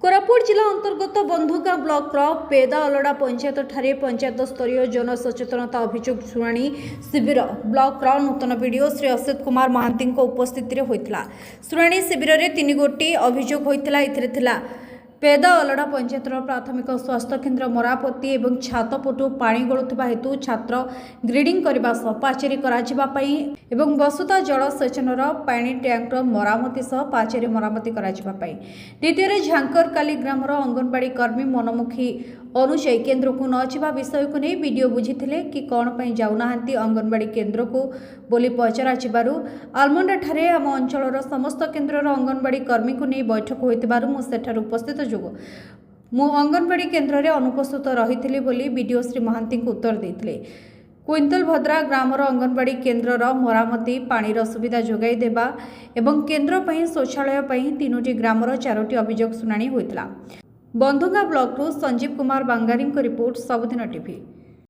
कोरापुट जिला अंतर्गत बंधुगा ब्लॉक पेदा अलड़ा पंचायत ठारे पंचायत स्तरीय जन सचेतनता अभियोग शुणाणी शिविर ब्लॉक नूतन वीडियो श्री असित कुमार महांती उपस्थित होता। शुणाणी शिविर में 3 गोटी अभियोग होता। पेदा अलड़ा पंचायत प्राथमिक स्वास्थ्य केन्द्र मरामती और छातपटू पानी गलुवा हेतु छात्र ग्रेडिंग करने सह पाचेरी एवं वसुधा जल सेचन पानी टैंकर मरामती सह पाचेरी मरामती द्वितीय झांकरकाली ग्राम अंगनवाड़ी कर्मी मनमुखी अनुजाई केन्द्र को नजिबा विषय को नहीं वीडियो बुझीथिले कि कौन पर जाऊना अंगनवाड़ी केन्द्र को बोली पचरा आलमंडा ठारे आम अंचल समस्त केन्द्र अंगनवाड़ी कर्मी को नहीं बैठक होइतिबारु मु सेठार उपस्थित जोगो मु अंगनवाड़ी केन्द्र में अनुपस्थित रही बोली वीडियो श्री महांती को उत्तर देते। क्विंटल भद्रा ग्रामर अंगनवाड़ी केन्द्र मरामती पानीर सुविधा जोगाई देबा एवं केन्द्र पर शौचालय 3टी ग्रामर 4टी अभियोग शुणाणी होता। बंधुगा ब्लॉक संजीव कुमार बांगारी रिपोर्ट सबुदिन टीवी।